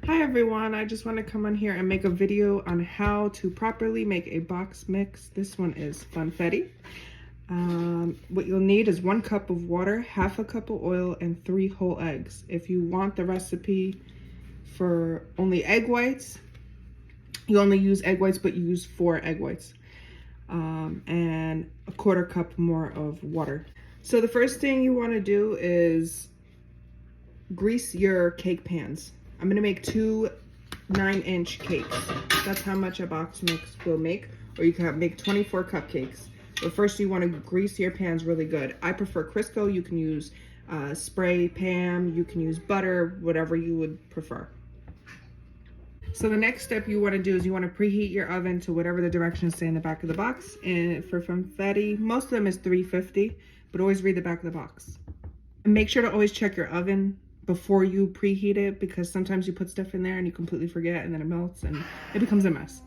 Hi everyone, I just want to come on here and make a video on how to properly make a box mix. This one is funfetti. What you'll need is 1 cup of water, half a cup of oil, and 3 whole eggs. If you want the recipe for only egg whites, you only use egg whites, but you use 4 egg whites. And a 1/4 cup more of water. So the first thing you want to do is grease your cake pans. I'm gonna make 2 9-inch cakes. That's how much a box mix will make, or you can make 24 cupcakes. But first you wanna grease your pans really good. I prefer Crisco. You can use spray pan, you can use butter, whatever you would prefer. So the next step you wanna do is you wanna preheat your oven to whatever the directions say in the back of the box. And for funfetti, most of them is 350, but always read the back of the box. And make sure to always check your oven before you preheat it, because sometimes you put stuff in there and you completely forget and then it melts and it becomes a mess.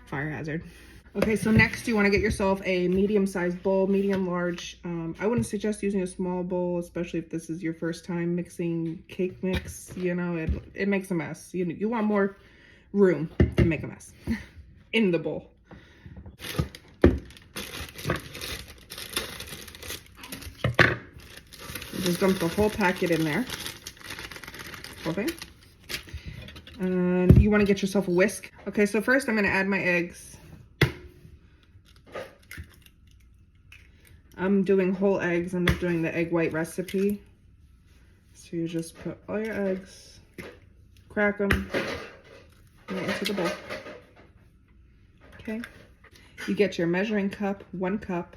Fire hazard. Okay, so next you want to get yourself a medium-sized bowl, medium large. I wouldn't suggest using a small bowl, especially if this is your first time mixing cake mix. You know, it makes a mess. You want more room to make a mess in the bowl. Just dump the whole packet in there. Okay, and you want to get yourself a whisk. Okay, so first I'm going to add my eggs. I'm doing whole eggs. I'm just doing the egg white recipe. So you just put all your eggs, crack them into the bowl. Okay, you get your measuring cup, 1 cup,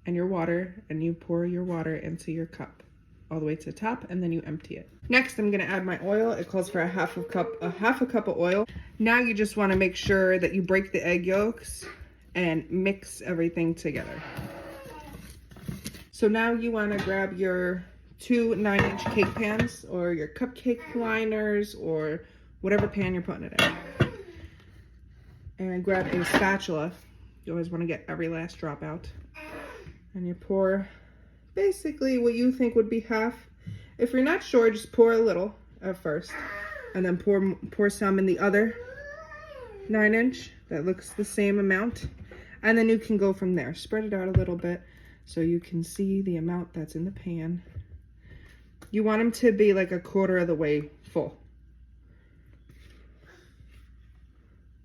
and your water, and you pour your water into your cup all the way to the top, and then you empty it. Next, I'm gonna add my oil. It calls for a half a cup of oil. Now you just wanna make sure that you break the egg yolks and mix everything together. So now you wanna grab your 2 9-inch cake pans or your cupcake liners or whatever pan you're putting it in. And grab a spatula. You always wanna get every last drop out. And you pour basically what you think would be half. If you're not sure, just pour a little at first, and then pour some in the other 9-inch that looks the same amount, and then you can go from there. Spread it out a little bit so you can see the amount that's in the pan. You want them to be like a 1/4 of the way full.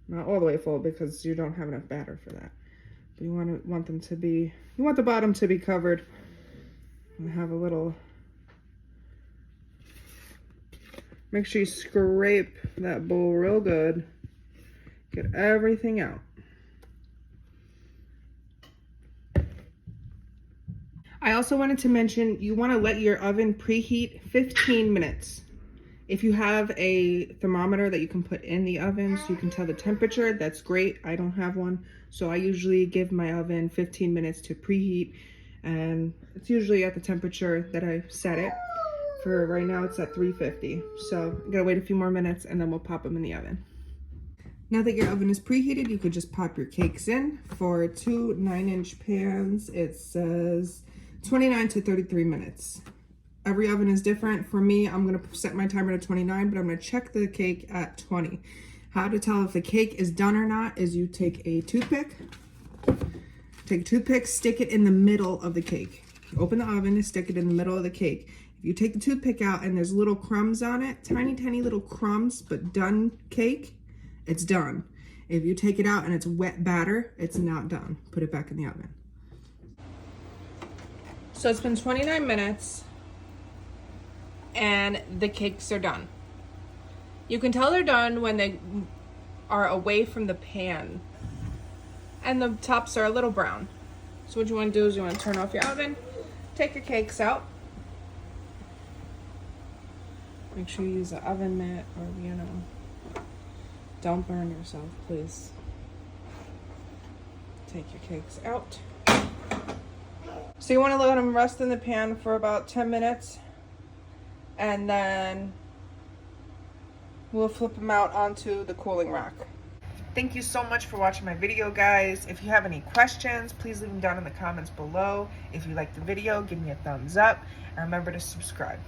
Not all the way full because you don't have enough batter for that. But you want them to be, you want the bottom to be covered and have a little. Make sure you scrape that bowl real good. Get everything out. I also wanted to mention, you want to let your oven preheat 15 minutes. If you have a thermometer that you can put in the oven so you can tell the temperature, that's great. I don't have one, so I usually give my oven 15 minutes to preheat, and it's usually at the temperature that I set it. For right now, it's at 350. So I'm gonna wait a few more minutes and then we'll pop them in the oven. Now that your oven is preheated, you could just pop your cakes in. For 2 9-inch pans, it says 29 to 33 minutes. Every oven is different. For me, I'm gonna set my timer to 29, but I'm gonna check the cake at 20. How to tell if the cake is done or not is you take a toothpick, stick it in the middle of the cake. Open the oven and stick it in the middle of the cake. If you take the toothpick out and there's little crumbs on it, tiny, tiny little crumbs, but done cake, it's done. If you take it out and it's wet batter, it's not done. Put it back in the oven. So it's been 29 minutes and the cakes are done. You can tell they're done when they are away from the pan and the tops are a little brown. So what you want to do is you want to turn off your oven, take your cakes out. Make sure you use an oven mitt, or don't burn yourself, please. Take your cakes out. So you want to let them rest in the pan for about 10 minutes, and then we'll flip them out onto the cooling rack. Thank you so much for watching my video, guys. If you have any questions, please leave them down in the comments below. If you liked the video, give me a thumbs up, and remember to subscribe.